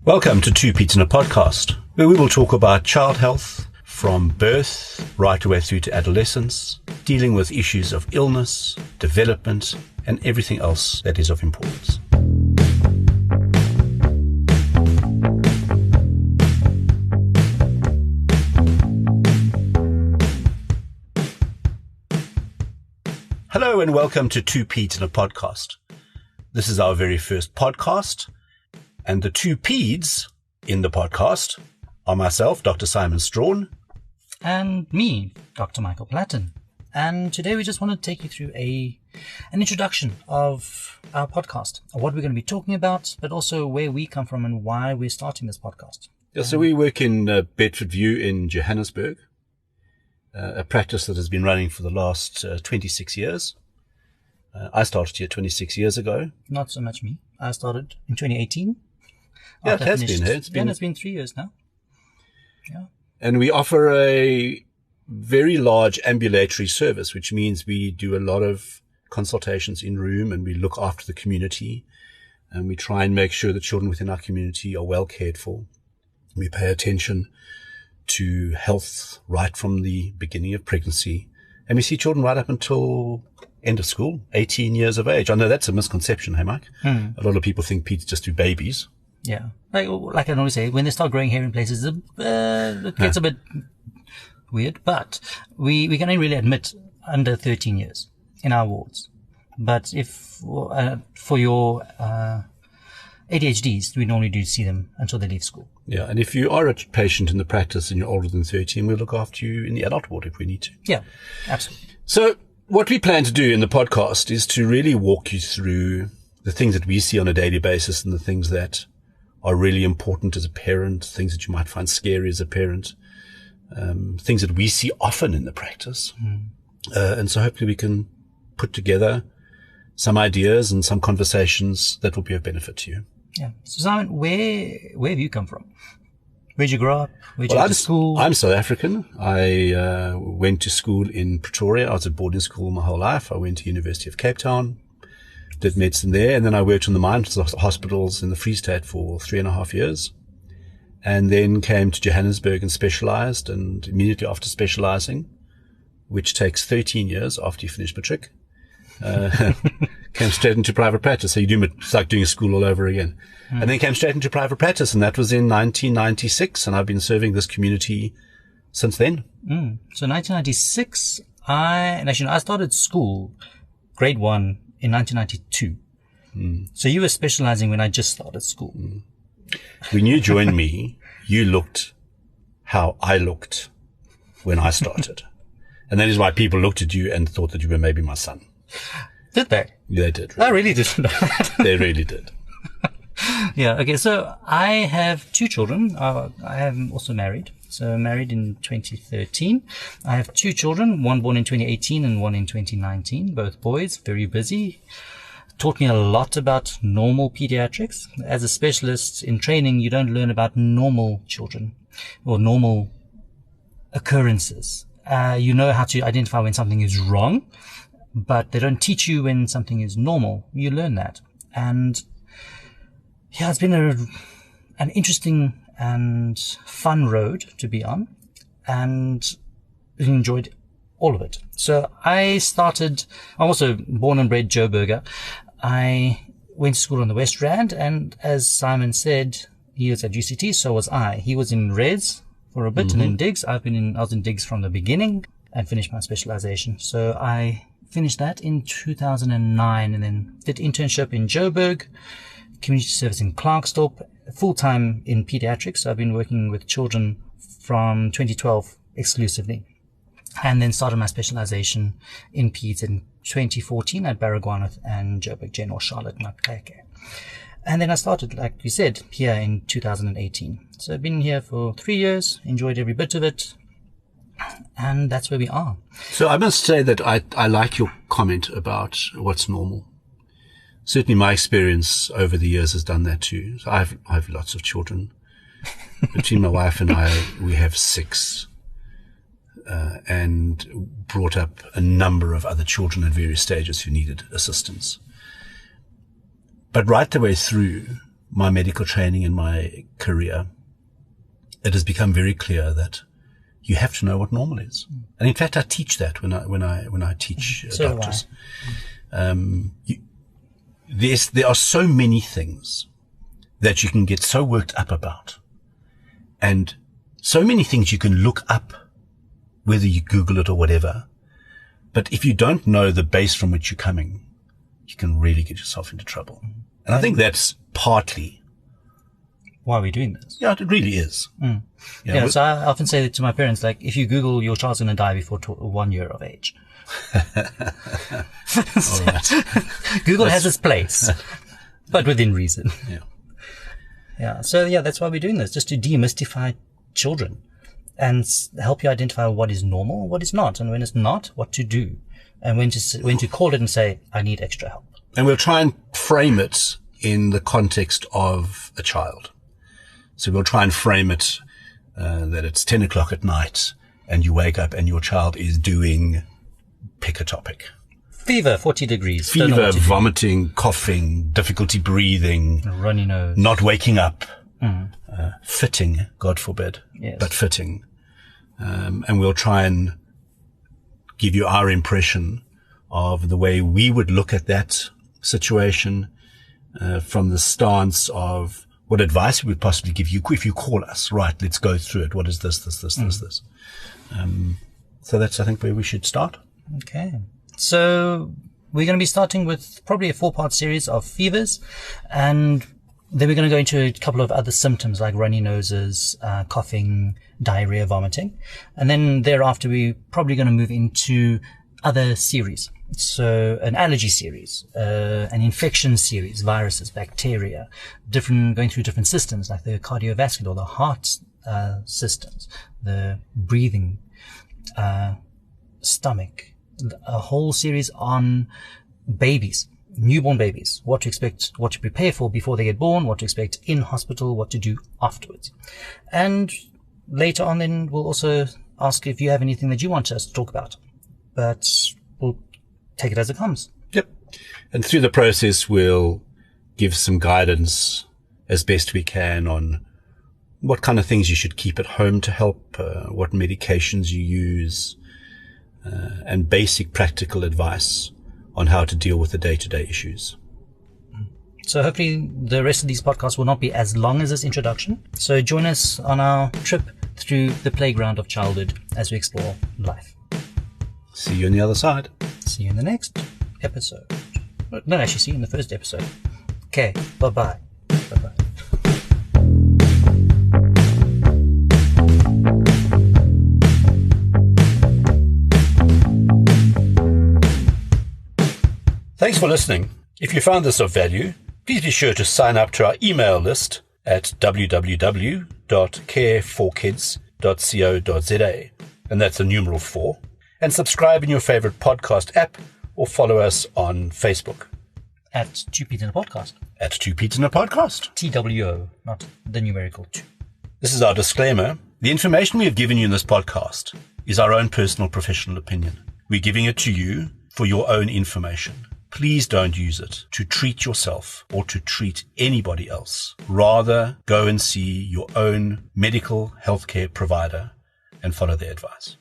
Welcome to Two Peds in a Podcast, where we will talk about child health from birth right away through to adolescence, dealing with issues of illness, development, and everything else that is of importance. Hello and welcome to Two Peds in a Podcast. This is our very first podcast. And the two peds in the podcast are myself, Dr. Simon Strawn. And me, Dr. Michael Platten. And today we just want to take you through an introduction of our podcast, of what we're going to be talking about, but also where we come from and why we're starting this podcast. Yeah, so we work in Bedford View in Johannesburg, a practice that has been running for the last 26 years. I started here 26 years ago. Not so much me. I started in 2018. Yeah, it has been. It's been 3 years now. Yeah. And we offer a very large ambulatory service, which means we do a lot of consultations in room and we look after the community and we try and make sure that children within our community are well cared for. We pay attention to health right from the beginning of pregnancy. And we see children right up until end of school, 18 years of age. I know that's a misconception, hey, Mike? A lot of people think peds just do babies. Yeah. Like I normally say, when they start growing hair in places, it gets a bit weird. But we can only really admit under 13 years in our wards. But if for your ADHDs, we normally do see them until they leave school. Yeah, and if you are a patient in the practice and you're older than 13, we'll look after you in the adult ward if we need to. Yeah, absolutely. So what we plan to do in the podcast is to really walk you through the things that we see on a daily basis and the things that are really important as a parent, things that you might find scary as a parent, things that we see often in the practice. And so hopefully we can put together some ideas and some conversations that will be of benefit to you. Yeah. So Simon, where have you come from? Where'd you grow up? Where'd you go to school? I'm South African. I went to school in Pretoria. I was at boarding school my whole life. I went to University of Cape Town, did medicine there, and then I worked in the mines hospitals in the Free State for 3.5 years, and then came to Johannesburg and specialized, and immediately after specializing, which takes 13 years after you finish matric, came straight into private practice. So it's like doing a school all over again. And then came straight into private practice, and that was in 1996, and I've been serving this community since then. So 1996, I started school, grade 1, in 1992. So you were specializing when I just started school. When you joined me, you looked how I looked when I started. And that is why people looked at you and thought that you were maybe my son. Did they? They did. Really. I really didn't know that. They really did. Yeah. Okay. So I have two children. I am also married. So married in 2013. I have two children, one born in 2018 and one in 2019, both boys, very busy. Taught me a lot about normal pediatrics. As a specialist in training, you don't learn about normal children or normal occurrences. You know how to identify when something is wrong, but they don't teach you when something is normal. You learn that. And yeah, it's been an interesting and fun road to be on, and enjoyed all of it. So I'm also born and bred Joe Burger. I went to school on the West Rand, and as Simon said, he was at UCT, so was I. He was in Res for a bit and in Diggs. I was in Diggs from the beginning and finished my specialization. So I finished that in 2009 and then did internship in Joburg, community service in Klerksdorp, full-time in pediatrics. So I've been working with children from 2012 exclusively, and then started my specialization in peds in 2014 at Baragwanath and Joburg General Charlotte Maxeke. And then I started, like you said, here in 2018. So I've been here for 3 years, enjoyed every bit of it, and that's where we are. So I must say that I like your comment about what's normal. Certainly my experience over the years has done that too. So I have lots of children. Between my wife and I, we have 6. And brought up a number of other children at various stages who needed assistance. But right the way through, my medical training and my career, it has become very clear that you have to know what normal is. And in fact, I teach that when I teach doctors. There are so many things that you can get so worked up about, and so many things you can look up, whether you Google it or whatever. But if you don't know the base from which you're coming, you can really get yourself into trouble. And I think that's partly why are we doing this? Yeah, it really is. Yeah, so I often say to my parents, like, if you Google your child's going to die before 1 year of age. All right. Google has its place, but within reason. Yeah. Yeah. So yeah, that's why we're doing this, just to demystify children and help you identify what is normal, what is not, and when it's not, what to do, and when to call it and say, I need extra help. And we'll try and frame it in the context of a child. So we'll try and frame it that it's 10 o'clock at night and you wake up and your child is doing, pick a topic. Fever, 40 degrees. Fever, vomiting, coughing, difficulty breathing. A runny nose. Not waking up. Fitting, God forbid, yes. But fitting. And we'll try and give you our impression of the way we would look at that situation from the stance of what advice we would possibly give you if you call us. Right, let's go through it. What is this? So that's, I think, where we should start. Okay. So we're going to be starting with probably a 4-part series of fevers, and then we're going to go into a couple of other symptoms like runny noses, coughing, diarrhea, vomiting. And then thereafter, we're probably going to move into other series. So an allergy series, an infection series, viruses, bacteria, going through different systems like the cardiovascular, the heart systems, the breathing, stomach, a whole series on babies, newborn babies, what to expect, what to prepare for before they get born, what to expect in hospital, what to do afterwards. And later on then we'll also ask if you have anything that you want us to talk about, but we'll take it as it comes. Yep. And through the process, we'll give some guidance as best we can on what kind of things you should keep at home to help, what medications you use, and basic practical advice on how to deal with the day-to-day issues. So hopefully the rest of these podcasts will not be as long as this introduction. So join us on our trip through the playground of childhood as we explore life. See you on the other side. See you in the next episode. No, actually, see you in the first episode. Okay, bye-bye. Bye-bye. Thanks for listening. If you found this of value, please be sure to sign up to our email list at www.careforkids.co.za, and that's the numeral 4, and subscribe in your favorite podcast app or follow us on Facebook. At 2 Peter in a Podcast. At 2 Peter in a Podcast. TWO, not the numerical 2. This is our disclaimer. The information we have given you in this podcast is our own personal professional opinion. We're giving it to you for your own information. Please don't use it to treat yourself or to treat anybody else. Rather, go and see your own medical healthcare provider and follow their advice.